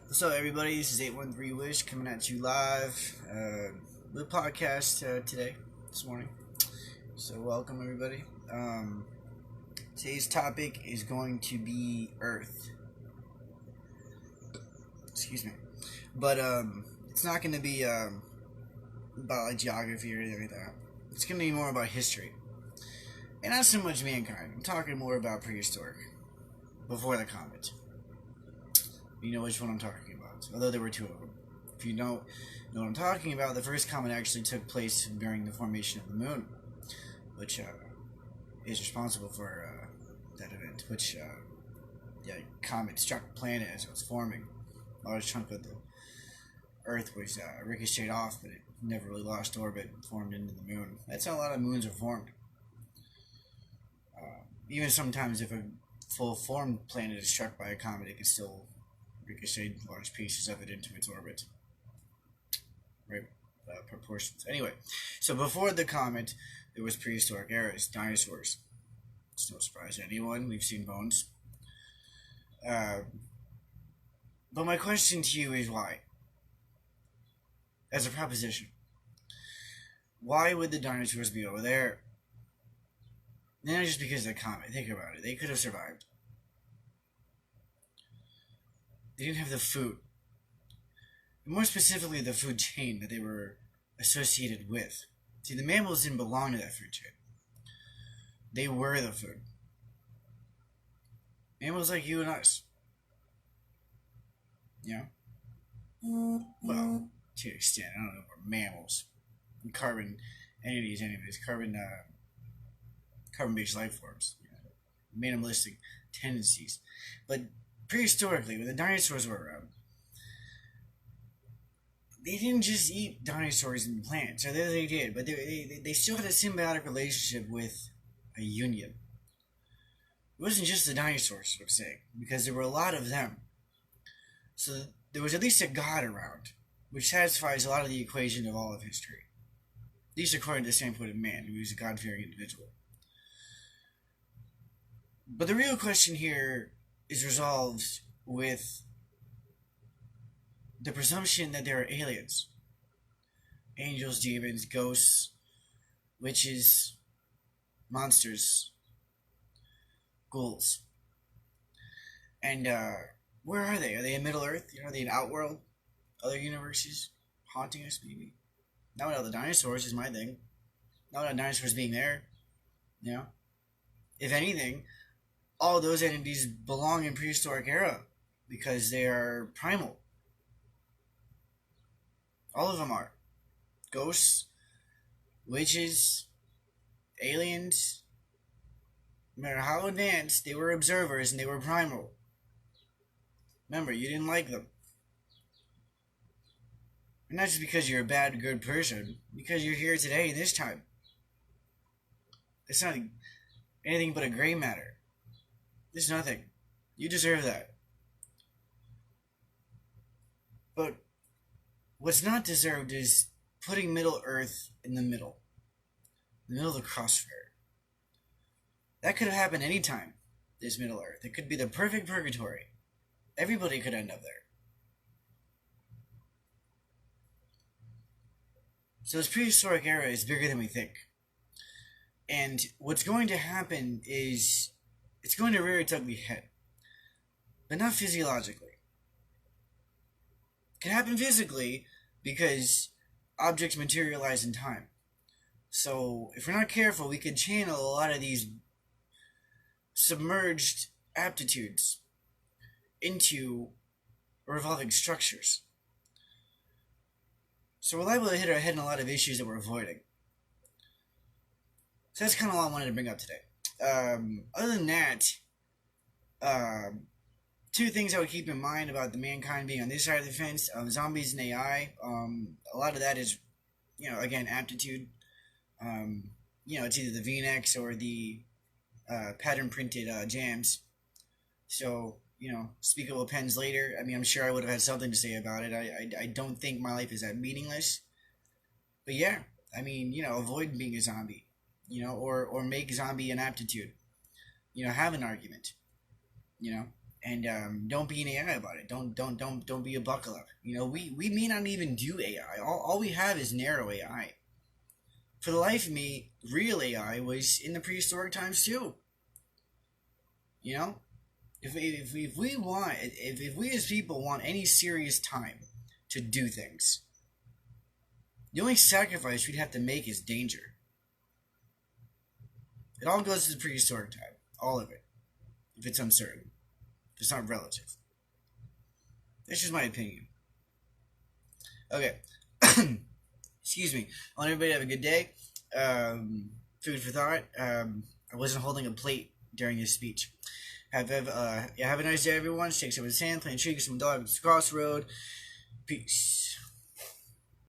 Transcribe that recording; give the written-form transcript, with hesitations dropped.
What's up, everybody? This is 813 Wish coming at you live with podcast today, this morning. So, welcome, everybody. Today's topic is going to be Earth. Excuse me. But it's not going to be about like geography or anything like that. It's going to be more about history. And not so much mankind. I'm talking more about prehistoric. Before the comet. You know which one I'm talking about. Although there were two of them. If you don't know what I'm talking about, the first comet actually took place during the formation of the moon, which is responsible for that event. Which the comet struck the planet as it was forming. A large chunk of the Earth was ricocheted off, but it never really lost orbit and formed into the moon. That's how a lot of moons are formed. Even sometimes if a full-formed planet is struck by a comet, it can still ricochet large pieces of it into its orbit. Right? Proportions. Anyway, so before the comet, there was prehistoric eras, dinosaurs. It's no surprise to anyone. We've seen bones. But my question to you is why? As a proposition. Why would the dinosaurs be over there? Not just because of the comet. Think about it. They could have survived. They didn't have the food. And more specifically, the food chain that they were associated with. See, the mammals didn't belong to that food chain. They were the food. Mammals like you and us. You know? Well, to an extent. I don't know if we're mammals. Carbon entities, anyways. Carbon-based life forms. You know, minimalistic tendencies. But prehistorically, when the dinosaurs were around, they didn't just eat dinosaurs and plants. Or they did, but they still had a symbiotic relationship with a union. It wasn't just the dinosaurs, so to say, because there were a lot of them. So there was at least a god around, which satisfies a lot of the equation of all of history. At least according to the standpoint of man, who is a God-fearing individual. But the real question here is resolved with the presumption that there are aliens. Angels, demons, ghosts, witches, monsters, ghouls. And where are they? Are they in Middle Earth? Are they in Outworld? Other universes? Haunting us, maybe? Not without the dinosaurs is my thing. Not without dinosaurs being there. You know? If anything, all those entities belong in prehistoric era because they are primal. All of them are. Ghosts, witches, aliens. No matter how advanced, they were observers and they were primal. Remember, you didn't like them. And not just because you're a bad or good person, because you're here today, this time. It's not anything but a gray matter. There's nothing. You deserve that. But what's not deserved is putting Middle Earth in the middle of the crossfire. That could have happened anytime, this Middle Earth. It could be the perfect purgatory. Everybody could end up there. So this prehistoric era is bigger than we think. And what's going to happen is it's going to rear its ugly head. But not physiologically. It can happen physically because objects materialize in time. So if we're not careful, we could channel a lot of these submerged aptitudes into revolving structures. So we're liable to hit our head in a lot of issues that we're avoiding. So that's kind of all I wanted to bring up today. Other than that, two things I would keep in mind about the mankind being on this side of the fence: zombies and AI. A lot of that is, again, aptitude. It's either the V-necks or the pattern printed jams. So, speak of pens later. I mean, I'm sure I would have had something to say about it. I don't think my life is that meaningless. But yeah, I mean, avoid being a zombie. Or make zombie an aptitude. Have an argument. And don't be an AI about it. Don't be a buckle up. We may not even do AI. All we have is narrow AI. For the life of me, real AI was in the prehistoric times too. You know, if we want, if we as people want any serious time to do things, the only sacrifice we'd have to make is danger. It all goes to the prehistoric time, all of it. If it's uncertain, if it's not relative. That's just my opinion. Okay. Excuse me. I want everybody to have a good day. Food for thought. I wasn't holding a plate during his speech. Have a nice day, everyone. Shake someone's hand, playing tree, some dogs across the road. Peace.